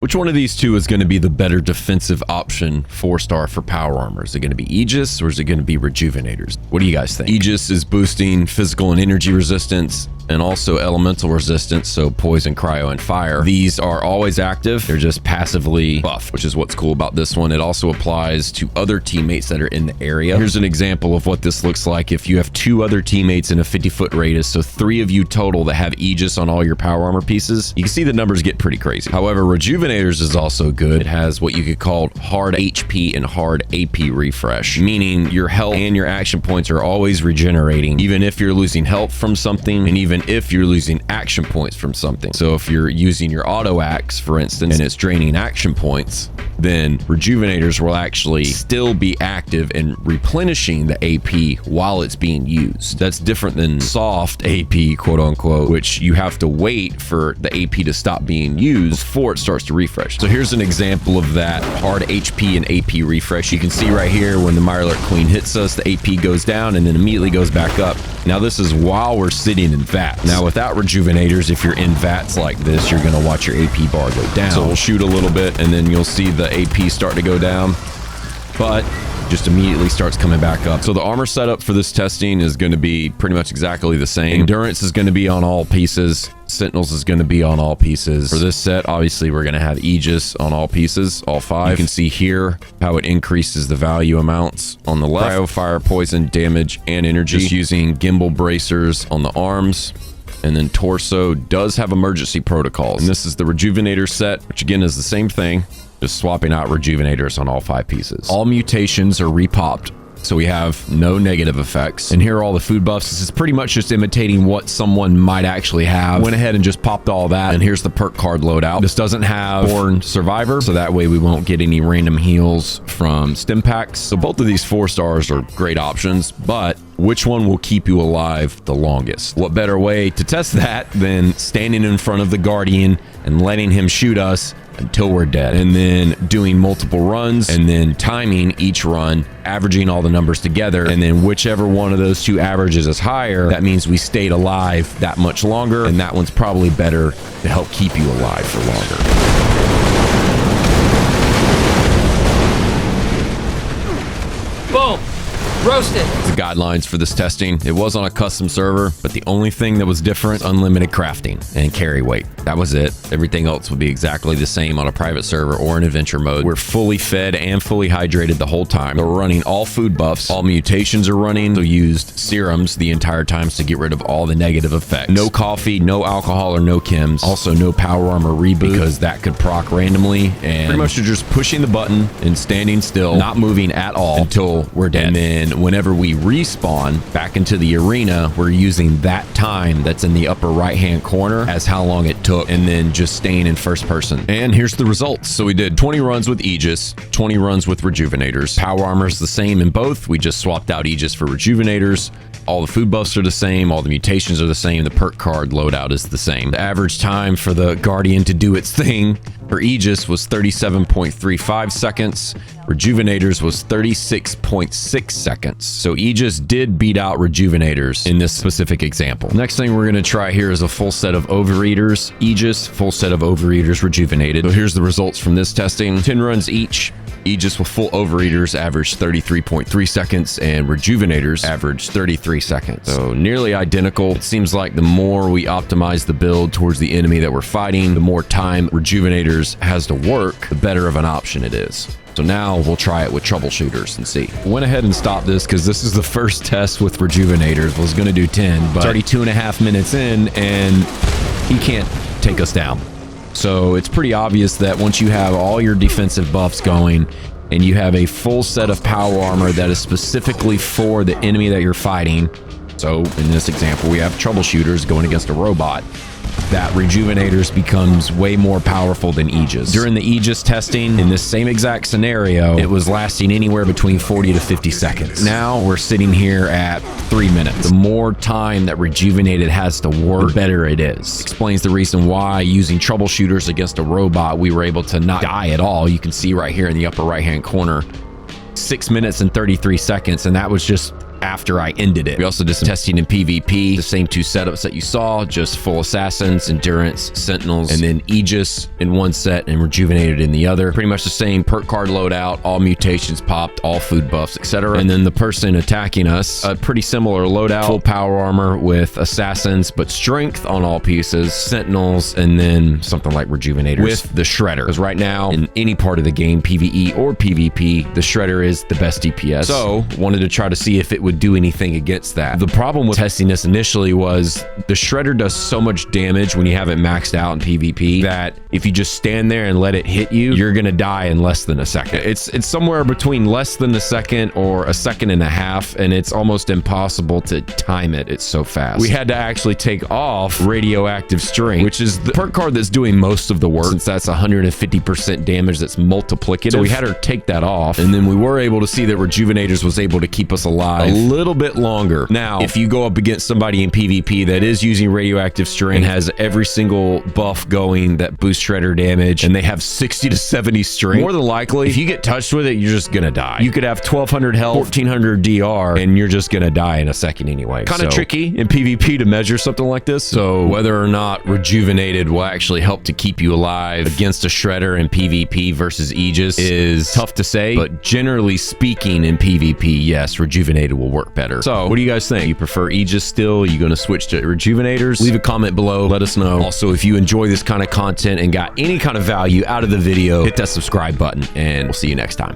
Which one of these two is going to be the better defensive option 4-star for power armor? Is it going to be Aegis or is it going to be Rejuvenators? What do you guys think? Aegis is boosting physical and energy resistance and also elemental resistance, so poison, cryo, and fire. These are always active. They're just passively buffed, which is what's cool about this one. It also applies to other teammates that are in the area. Here's an example of what this looks like if you have 2 other teammates in a 50-foot radius, so 3 of you total that have Aegis on all your power armor pieces. You can see the numbers get pretty crazy. However, Rejuvenators is also good. It has what you could call hard HP and hard AP refresh, meaning your health and your action points are always regenerating, even if you're losing health from something and even if you're losing action points from something. So if you're using your auto axe, for instance, and it's draining action points, then Rejuvenators will actually still be active and replenishing the AP while it's being used. That's different than soft AP, quote unquote, which you have to wait for the AP to stop being used before it starts to refresh. So here's an example of that hard HP and AP refresh. You can see right here when the Mirelurk Queen hits us, the AP goes down and then immediately goes back up. Now this is while we're sitting in VATs. Now without Rejuvenators, if you're in VATs like this, you're gonna watch your AP bar go down. So we'll shoot a little bit and then you'll see the AP start to go down, but just immediately starts coming back up. So the armor setup for this testing is going to be pretty much exactly the same. Endurance is going to be on all pieces. Sentinels is going to be on all pieces. For this set, obviously, we're going to have Aegis on all pieces, all 5. You can see here how it increases the value amounts on the left. Cryo, fire, poison, damage, and energy. Just using gimbal bracers on the arms. And then torso does have emergency protocols. And this is the Rejuvenator set, which again is the same thing. Just swapping out Rejuvenators on all 5 pieces. All mutations are repopped, so we have no negative effects. And here are all the food buffs. This is pretty much just imitating what someone might actually have. Went ahead and just popped all that. And here's the perk card loadout. This doesn't have Born Survivor, so that way we won't get any random heals from stim packs. So both of these 4 stars are great options, but which one will keep you alive the longest? What better way to test that than standing in front of the Guardian and letting him shoot us until we're dead, and then doing multiple runs and then timing each run, averaging all the numbers together, and then whichever one of those 2 averages is higher, that means we stayed alive that much longer, and that one's probably better to help keep you alive for longer. Boom! Roasted. The guidelines for this testing, it was on a custom server, but the only thing that was different, unlimited crafting and carry weight. That was it. Everything else would be exactly the same on a private server or in adventure mode. We're fully fed and fully hydrated the whole time. We're running all food buffs. All mutations are running. So used serums the entire time to get rid of all the negative effects. No coffee, no alcohol, or no chems. Also no power armor reboot because that could proc randomly. And pretty much you're just pushing the button and standing still, not moving at all until we're dead. And then whenever we respawn back into the arena, we're using that time that's in the upper right hand corner as how long it took, and then just staying in first person. And here's the results. So we did 20 runs with Aegis, 20 runs with Rejuvenators. Power armor is the same in both. We just swapped out Aegis for Rejuvenators. All the food buffs are the same. All the mutations are the same. The perk card loadout is the same. The average time for the Guardian to do its thing for Aegis was 37.35 seconds. Rejuvenators was 36.6 seconds. So Aegis did beat out Rejuvenators in this specific example. Next thing we're going to try here is a full set of Overeaters Aegis, full set of Overeaters Rejuvenated. So here's the results from this testing. 10 runs each. Aegis with full Overeaters averaged 33.3 seconds and Rejuvenators averaged 33 seconds. So nearly identical. It seems like the more we optimize the build towards the enemy that we're fighting, the more time Rejuvenators has to work, the better of an option it is. So now we'll try it with Troubleshooters and see. Went ahead and stopped this because this is the first test with Rejuvenators. Was going to do 10, but 32.5 minutes in and he can't take us down. So it's pretty obvious that once you have all your defensive buffs going and you have a full set of power armor that is specifically for the enemy that you're fighting. So in this example, we have Troubleshooters going against a robot. That Rejuvenators becomes way more powerful than Aegis. During the Aegis testing, in this same exact scenario, it was lasting anywhere between 40 to 50 seconds. Now we're sitting here at 3 minutes. The more time that Rejuvenated has to work, the better it is. Explains the reason why using Troubleshooters against a robot, we were able to not die at all. You can see right here in the upper right-hand corner, 6 minutes and 33 seconds, and that was just after I ended it. We also did some testing in PvP, the same 2 setups that you saw, just full assassins, endurance, sentinels, and then Aegis in one set and Rejuvenated in the other. Pretty much the same perk card loadout, all mutations popped, all food buffs, etc. And then the person attacking us, a pretty similar loadout, full power armor with assassins, but strength on all pieces, sentinels, and then something like Rejuvenators with the Shredder. Because right now, in any part of the game, PvE or PvP, the Shredder is the best DPS. So, wanted to try to see if it would do anything against that. The problem with testing this initially was the Shredder does so much damage when you have it maxed out in PvP that if you just stand there and let it hit you, you're gonna die in less than a second. It's somewhere between less than a second or a second and a half, and it's almost impossible to time it. It's so fast. We had to actually take off Radioactive Strength, which is the perk card that's doing most of the work, since that's 150% damage that's multiplicative. So we had her take that off, and then we were able to see that Rejuvenators was able to keep us alive a little bit longer. Now, if you go up against somebody in PvP that is using Radioactive Strength and has every single buff going that boosts Shredder damage, and they have 60 to 70 strength, more than likely, if you get touched with it, you're just gonna die. You could have 1200 health, 1400 DR, and you're just gonna die in a second anyway. Kind of tricky in PvP to measure something like this. So whether or not Rejuvenated will actually help to keep you alive against a Shredder in PvP versus Aegis is tough to say, but generally speaking in PvP, yes, Rejuvenated will work better. So what do you guys think? You prefer Aegis still? Are you going to switch to Rejuvenators? Leave a comment below. Let us know. Also, if you enjoy this kind of content and got any kind of value out of the video, hit that subscribe button, and we'll see you next time.